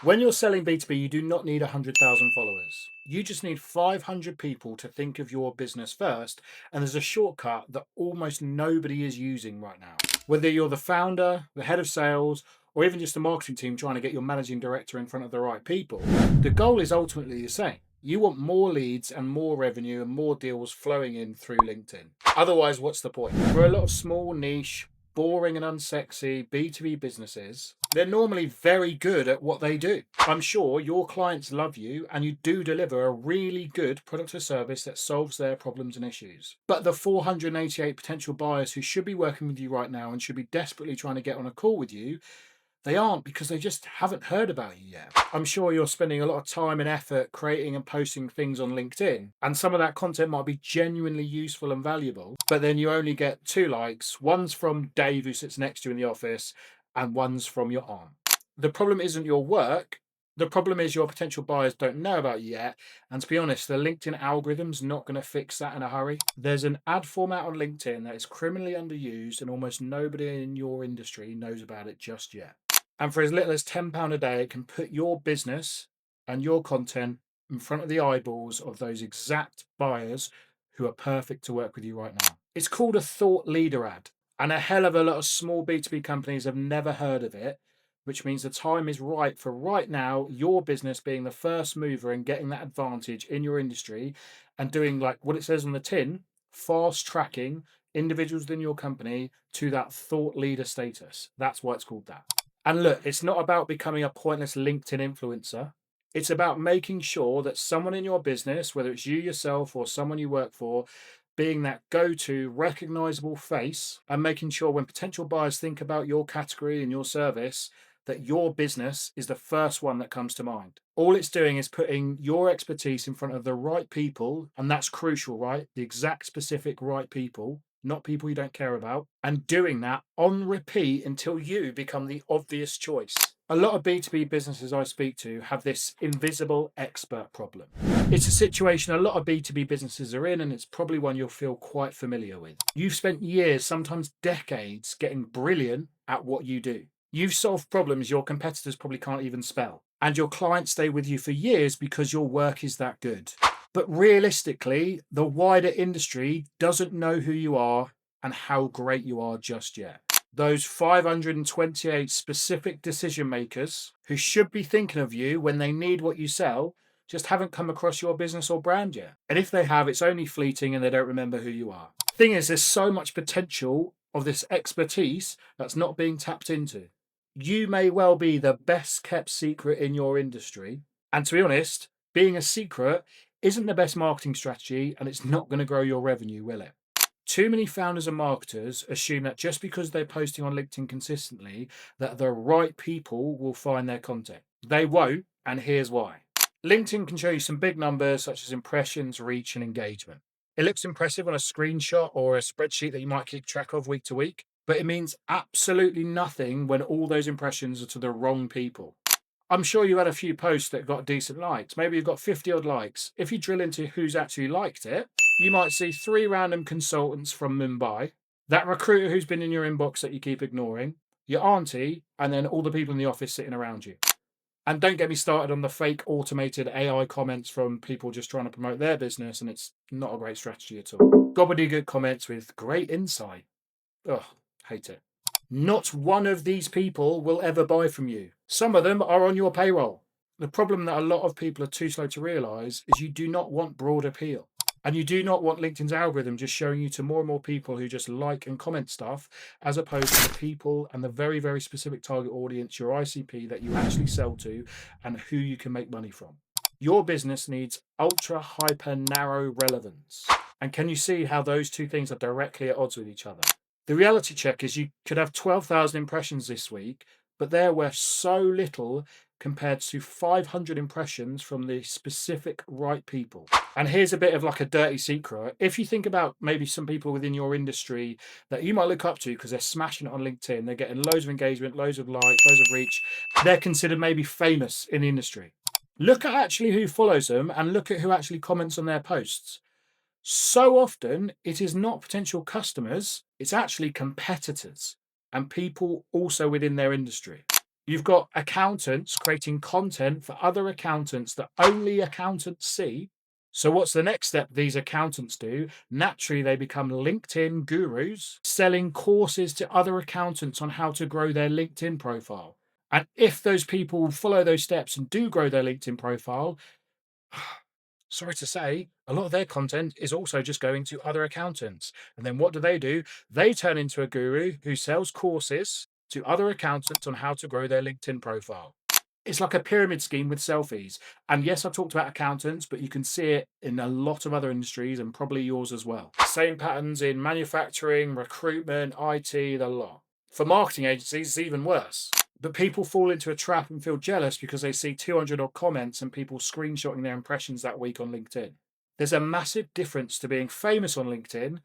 When you're selling B2B, you do not need 100,000 followers. You just need 500 people to think of your business first. And there's a shortcut that almost nobody is using right now. Whether you're the founder, the head of sales, or even just the marketing team trying to get your managing director in front of the right people, the goal is ultimately the same. You want more leads and more revenue and more deals flowing in through LinkedIn. Otherwise, what's the point? For a lot of small niche, boring and unsexy B2B businesses, they're normally very good at what they do. I'm sure your clients love you and you do deliver a really good product or service that solves their problems and issues. But the 488 potential buyers who should be working with you right now and should be desperately trying to get on a call with you, they aren't because they just haven't heard about you yet. I'm sure you're spending a lot of time and effort creating and posting things on LinkedIn, and some of that content might be genuinely useful and valuable, but then you only get 2 likes. One's from Dave, who sits next to you in the office, and one's from your aunt. The problem isn't your work. The problem is your potential buyers don't know about you yet. And to be honest, the LinkedIn algorithm's not going to fix that in a hurry. There's an ad format on LinkedIn that is criminally underused, and almost nobody in your industry knows about it just yet. And for as little as £10 a day, it can put your business and your content in front of the eyeballs of those exact buyers who are perfect to work with you right now. It's called a thought leader ad, and a hell of a lot of small B2B companies have never heard of it, which means the time is right for right now, your business being the first mover and getting that advantage in your industry and doing like what it says on the tin, fast tracking individuals within your company to that thought leader status. That's why it's called that. And look, it's not about becoming a pointless LinkedIn influencer. It's about making sure that someone in your business, whether it's you yourself or someone you work for, being that go to recognizable face and making sure when potential buyers think about your category and your service, that your business is the first one that comes to mind. All it's doing is putting your expertise in front of the right people, and that's crucial, right? The exact specific right people, not people you don't care about, and doing that on repeat until you become the obvious choice. A lot of B2B businesses I speak to have this invisible expert problem. It's a situation a lot of B2B businesses are in, and it's probably one you'll feel quite familiar with. You've spent years, sometimes decades, getting brilliant at what you do. You've solved problems your competitors probably can't even spell, and your clients stay with you for years because your work is that good. But realistically, the wider industry doesn't know who you are and how great you are just yet. Those 528 specific decision makers who should be thinking of you when they need what you sell just haven't come across your business or brand yet. And if they have, it's only fleeting and they don't remember who you are. Thing is, there's so much potential of this expertise that's not being tapped into. You may well be the best kept secret in your industry. And to be honest, being a secret isn't the best marketing strategy, and it's not going to grow your revenue, will it? Too many founders and marketers assume that just because they're posting on LinkedIn consistently, that the right people will find their content. They won't, and here's why. LinkedIn can show you some big numbers such as impressions, reach, and engagement. It looks impressive on a screenshot or a spreadsheet that you might keep track of week to week, but it means absolutely nothing when all those impressions are to the wrong people. I'm sure you had a few posts that got decent likes. Maybe you've got 50 odd likes. If you drill into who's actually liked it, you might see 3 random consultants from Mumbai, that recruiter who's been in your inbox that you keep ignoring, your auntie, and then all the people in the office sitting around you. And don't get me started on the fake automated AI comments from people just trying to promote their business, and it's not a great strategy at all. Gobbledygook comments with great insight. Ugh, hate it. Not one of these people will ever buy from you. Some of them are on your payroll. The problem that a lot of people are too slow to realize is you do not want broad appeal. And you do not want LinkedIn's algorithm just showing you to more and more people who just like and comment stuff, as opposed to the people and the very, very specific target audience, your ICP, that you actually sell to and who you can make money from. Your business needs ultra hyper narrow relevance. And can you see how those two things are directly at odds with each other? The reality check is you could have 12,000 impressions this week, but they're worth so little compared to 500 impressions from the specific right people. And here's a bit of like a dirty secret. If you think about maybe some people within your industry that you might look up to because they're smashing it on LinkedIn, they're getting loads of engagement, loads of likes, loads of reach, they're considered maybe famous in the industry. Look at actually who follows them and look at who actually comments on their posts. So often, it is not potential customers, it's actually competitors and people also within their industry. You've got accountants creating content for other accountants that only accountants see. So, what's the next step these accountants do? Naturally, they become LinkedIn gurus, selling courses to other accountants on how to grow their LinkedIn profile. And if those people follow those steps and do grow their LinkedIn profile, sorry to say, a lot of their content is also just going to other accountants. And then what do? They turn into a guru who sells courses to other accountants on how to grow their LinkedIn profile. It's like a pyramid scheme with selfies. And yes, I talked about accountants, but you can see it in a lot of other industries and probably yours as well. Same patterns in manufacturing, recruitment, IT, the lot. For marketing agencies, it's even worse. But people fall into a trap and feel jealous because they see 200 odd comments and people screenshotting their impressions that week on LinkedIn. There's a massive difference to being famous on LinkedIn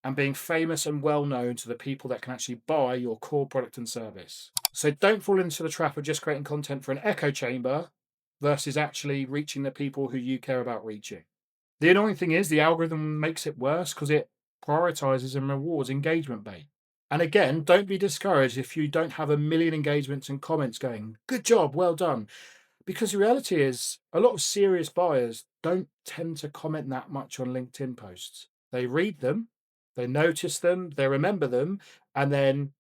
and being famous and well known to the people that can actually buy your core product and service. So don't fall into the trap of just creating content for an echo chamber versus actually reaching the people who you care about reaching. The annoying thing is the algorithm makes it worse because it prioritizes and rewards engagement bait. And again, don't be discouraged if you don't have a million engagements and comments going, good job, well done. Because the reality is, a lot of serious buyers don't tend to comment that much on LinkedIn posts. They read them, they notice them, they remember them, and then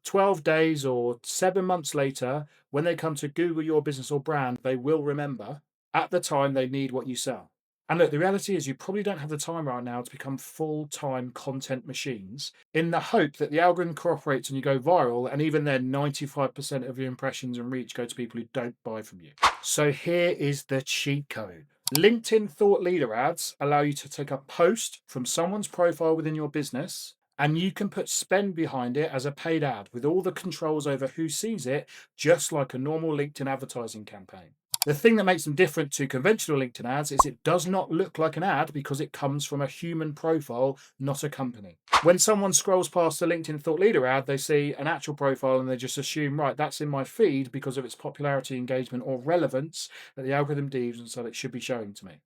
12 days or 7 months later, when they come to Google your business or brand, they will remember at the time they need what you sell. And look, the reality is you probably don't have the time right now to become full-time content machines in the hope that the algorithm cooperates and you go viral. And even then, 95% of your impressions and reach go to people who don't buy from you. So here is the cheat code. LinkedIn thought leader ads allow you to take a post from someone's profile within your business and you can put spend behind it as a paid ad with all the controls over who sees it, just like a normal LinkedIn advertising campaign. The thing that makes them different to conventional LinkedIn ads is it does not look like an ad because it comes from a human profile, not a company. When someone scrolls past a LinkedIn thought leader ad, they see an actual profile and they just assume, right, that's in my feed because of its popularity, engagement, or relevance that the algorithm deems, and so it should be showing to me.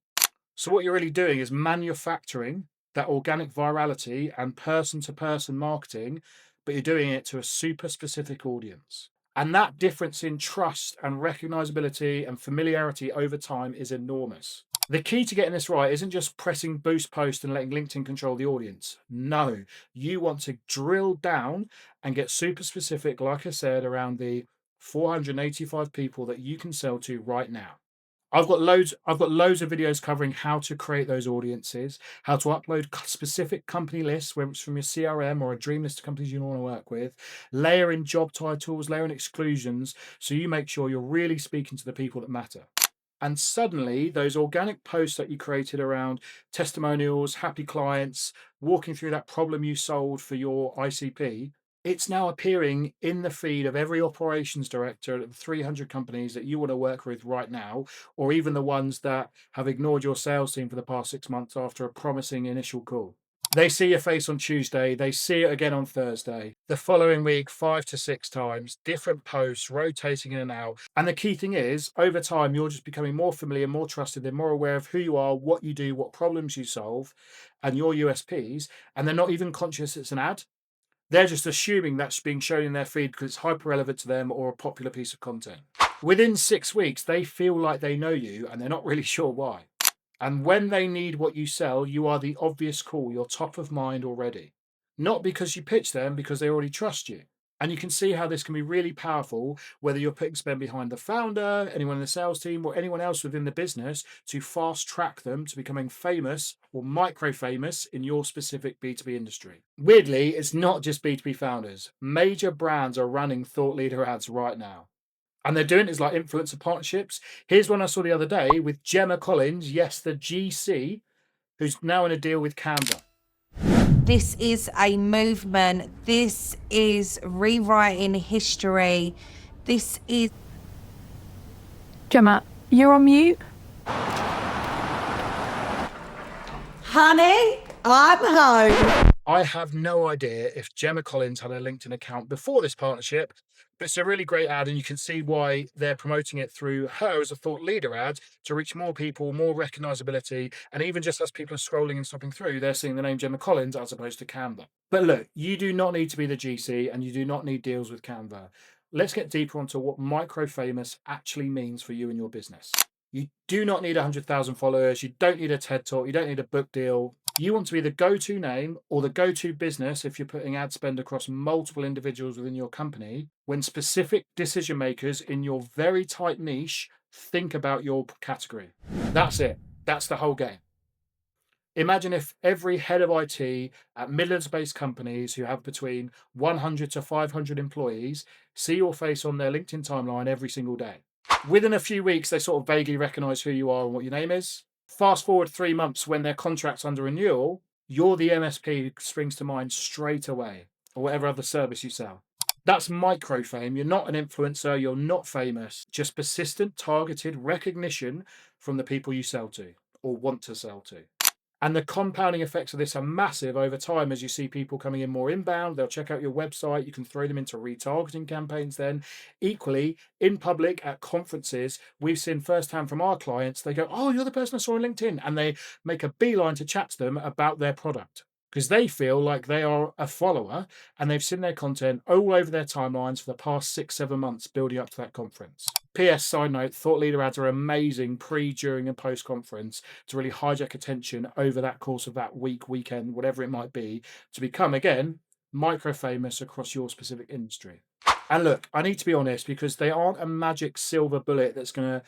So what you're really doing is manufacturing that organic virality and person-to-person marketing, but you're doing it to a super specific audience. And that difference in trust and recognizability and familiarity over time is enormous. The key to getting this right isn't just pressing boost post and letting LinkedIn control the audience. No, you want to drill down and get super specific, like I said, around the 485 people that you can sell to right now. I've got loads of videos covering how to create those audiences, how to upload specific company lists, whether it's from your CRM or a dream list of companies you want to work with, layer in job titles, layer in exclusions, so you make sure you're really speaking to the people that matter. And suddenly, those organic posts that you created around testimonials, happy clients, walking through that problem you solved for your ICP, it's now appearing in the feed of every operations director at the 300 companies that you want to work with right now, or even the ones that have ignored your sales team for the past 6 months after a promising initial call. They see your face on Tuesday, they see it again on Thursday. The following week, 5 to 6 times, different posts, rotating in and out. And the key thing is, over time, you're just becoming more familiar, more trusted, they're more aware of who you are, what you do, what problems you solve, and your USPs. And they're not even conscious it's an ad. They're just assuming that's being shown in their feed because it's hyper relevant to them or a popular piece of content. Within 6 weeks, they feel like they know you and they're not really sure why. And when they need what you sell, you are the obvious call. You're top of mind already. Not because you pitch them, because they already trust you. And you can see how this can be really powerful, whether you're putting spend behind the founder, anyone in the sales team, or anyone else within the business to fast track them to becoming famous or micro famous in your specific B2B industry. Weirdly, it's not just B2B founders. Major brands are running thought leader ads right now. And they're doing it as like influencer partnerships. Here's one I saw the other day with Gemma Collins, yes, the GC, who's now in a deal with Canva. This is a movement. This is rewriting history. This is... Gemma, you're on mute. Honey, I'm home. I have no idea if Gemma Collins had a LinkedIn account before this partnership, but it's a really great ad, and you can see why they're promoting it through her as a thought leader ad to reach more people, more recognizability, and even just as people are scrolling and stopping through, they're seeing the name Gemma Collins as opposed to Canva. But look, you do not need to be the GC and you do not need deals with Canva. let's get deeper onto what micro famous actually means for you and your business. You do not need 100,000 followers. You don't need a TED talk. You don't need a book deal. You want to be the go-to name or the go-to business if you're putting ad spend across multiple individuals within your company when specific decision makers in your very tight niche think about your category. That's it. That's the whole game. Imagine if every head of IT at Midlands-based companies who have between 100 to 500 employees see your face on their LinkedIn timeline every single day. Within a few weeks, they sort of vaguely recognize who you are and what your name is. Fast forward 3 months when their contract's under renewal, you're the MSP who springs to mind straight away, or whatever other service you sell. That's micro fame. You're not an influencer, you're not famous, just persistent, targeted recognition from the people you sell to or want to sell to. And the compounding effects of this are massive over time as you see people coming in more inbound. They'll check out your website. You can throw them into retargeting campaigns then. Equally, in public at conferences, we've seen firsthand from our clients, they go, "Oh, you're the person I saw on LinkedIn." And they make a beeline to chat to them about their product because they feel like they are a follower and they've seen their content all over their timelines for the past 6, 7 months building up to that conference. PS side note, thought leader ads are amazing pre, during, and post conference to really hijack attention over that course of that week, weekend, whatever it might be, to become again micro famous across your specific industry. And look, I need to be honest because they aren't a magic silver bullet that's going to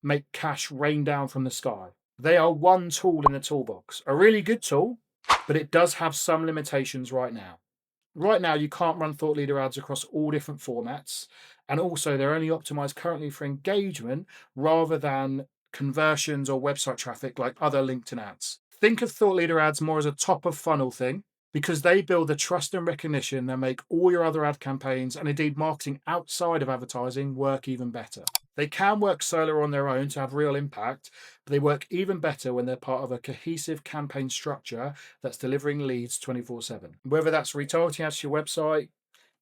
make cash rain down from the sky. They are one tool in the toolbox, a really good tool, but it does have some limitations right now. Right now, you can't run thought leader ads across all different formats. And also, they're only optimized currently for engagement rather than conversions or website traffic like other LinkedIn ads. Think of thought leader ads more as a top of funnel thing because they build the trust and recognition that make all your other ad campaigns and indeed marketing outside of advertising work even better. They can work solo on their own to have real impact, but they work even better when they're part of a cohesive campaign structure that's delivering leads 24/7. Whether that's retargeting ads to your website,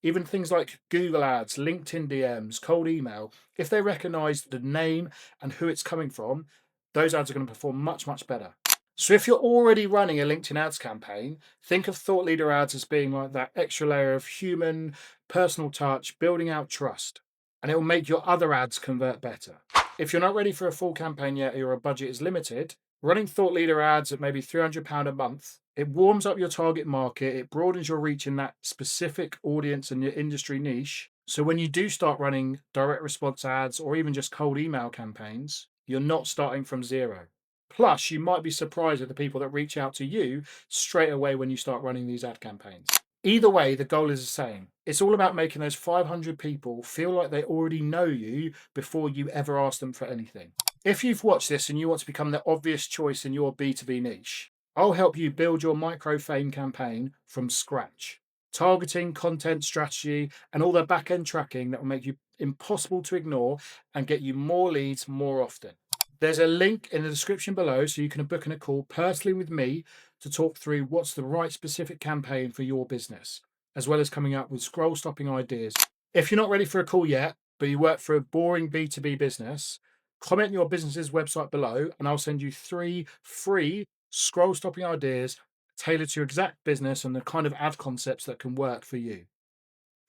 even things like Google ads, LinkedIn DMs, cold email, if they recognize the name and who it's coming from, those ads are going to perform much, much better. So if you're already running a LinkedIn ads campaign, think of thought leader ads as being like that extra layer of human, personal touch, building out trust, and it will make your other ads convert better. If you're not ready for a full campaign yet or your budget is limited, running thought leader ads at maybe £300 a month, it warms up your target market, it broadens your reach in that specific audience and your industry niche. So when you do start running direct response ads or even just cold email campaigns, you're not starting from zero. Plus, you might be surprised at the people that reach out to you straight away when you start running these ad campaigns. Either way, the goal is the same. It's all about making those 500 people feel like they already know you before you ever ask them for anything. If you've watched this and you want to become the obvious choice in your B2B niche, I'll help you build your micro fame campaign from scratch. Targeting, content strategy, and all the back end tracking that will make you impossible to ignore and get you more leads more often. There's a link in the description below so you can book in a call personally with me to talk through what's the right specific campaign for your business, as well as coming up with scroll stopping ideas. If you're not ready for a call yet, but you work for a boring B2B business, comment your business's website below and I'll send you 3 free scroll stopping ideas tailored to your exact business and the kind of ad concepts that can work for you.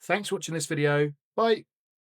Thanks for watching this video. Bye.